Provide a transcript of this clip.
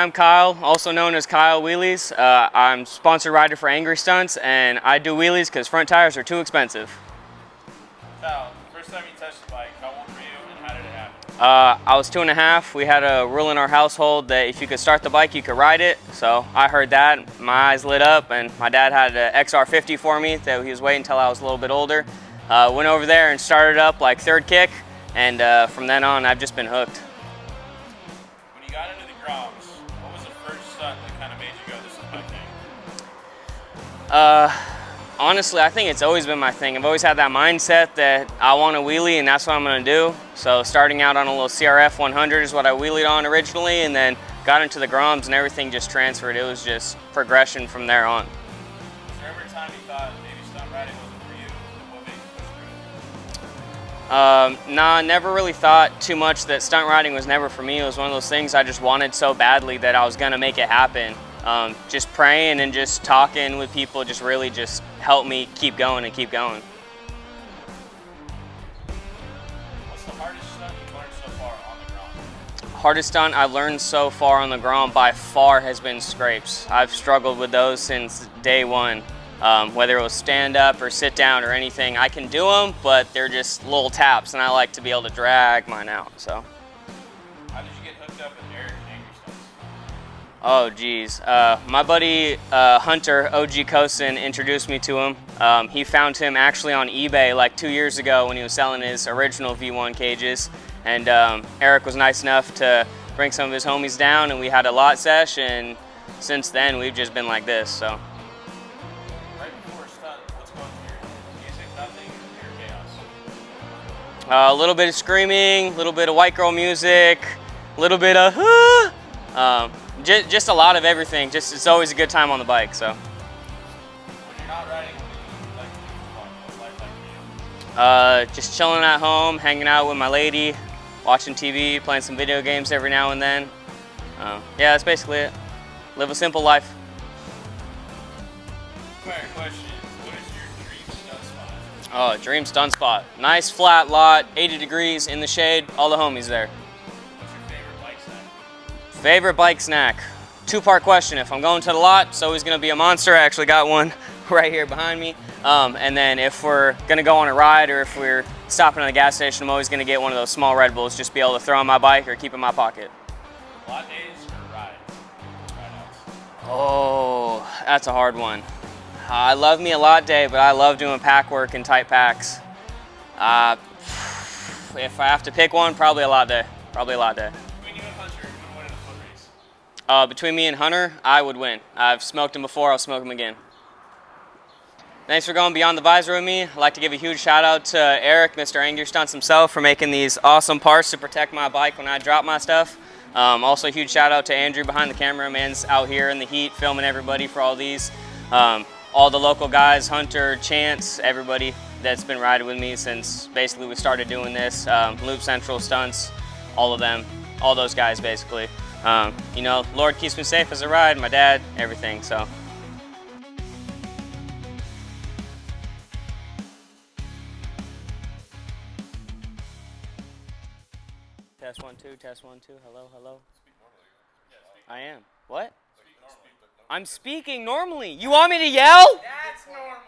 I'm Kyle, also known as Kyle Wheelies. I'm sponsored rider for Angry Stuntz, and I do wheelies because front tires are too expensive. Kyle, first time you touched the bike, how old were you and how did it happen? I was 2.5. We had a rule in our household that if you could start the bike, you could ride it. So I heard that, my eyes lit up, and my dad had an XR50 for me that he was waiting until I was a little bit older. Went over there and started up like third kick, and from then on, I've just been hooked. When you got into the Groms, what was the first stunt that kind of made you go, this is my thing? Honestly, I think it's always been my thing. I've always had that mindset that I want a wheelie and that's what I'm going to do. So starting out on a little CRF 100 is what I wheelied on originally, and then got into the Groms and everything just transferred. It was just progression from there on. Was there ever a time you thought maybe stunt riding wasn't for you? What made you push through it? Nah, never really thought too much that stunt riding was never for me. It was one of those things I just wanted so badly that I was going to make it happen. Just praying and just talking with people just really just helped me keep going and keep going. What's the hardest stunt you've learned so far on the Grom? Hardest stunt I've learned so far on the Grom by far has been scrapes. I've struggled with those since day one. Whether it was stand up or sit down or anything, I can do them, but they're just little taps, and I like to be able to drag mine out. So. How did you get hooked up with Eric and Angry Stuntz? Oh geez, my buddy Hunter, OG Kosin, introduced me to him. He found him actually on eBay like 2 years ago when he was selling his original V1 cages, and Eric was nice enough to bring some of his homies down, and we had a lot sesh, and since then we've just been like this. So. Right before a stunt, what's going through your music, nothing, or pure chaos? A little bit of screaming, a little bit of white girl music, a little bit of just a lot of everything. Just it's always a good time on the bike. So. When you're not riding, what do you like to do for fun? What's life like for you? Just chilling at home, hanging out with my lady, watching TV, playing some video games every now and then. Yeah, that's basically it. Live a simple life. Fire question, what is your dream stunt spot? Oh, dream stunt spot. Nice flat lot, 80 degrees in the shade, all the homies there. What's your favorite bike snack? Favorite bike snack? Two-part question. If I'm going to the lot, it's always gonna be a Monster. I actually got one right here behind me. And then if we're gonna go on a ride or if we're stopping at a gas station, I'm always gonna get one of those small Red Bulls, just be able to throw on my bike or keep in my pocket. Lot days or rides? Ride-outs? Oh, that's a hard one. I love me a lot day, but I love doing pack work and tight packs. If I have to pick one, probably a lot day. Probably a lot day. Between you and Hunter, who would win in a foot race? Between me and Hunter, I would win. I've smoked him before, I'll smoke him again. Thanks for going beyond the visor with me. I'd like to give a huge shout out to Eric, Mr. Angry Stuntz himself, for making these awesome parts to protect my bike when I drop my stuff. Also a huge shout out to Andrew behind the camera, man's out here in the heat filming everybody for all these. All the local guys, Hunter, Chance, everybody that's been riding with me since basically we started doing this. Loop Central, Stunts, all of them, all those guys basically. You know, Lord keeps me safe as I ride, my dad, everything, so. Test 1 2, test 1 2, hello, hello. I am. What? I'm speaking normally. You want me to yell? That's normal.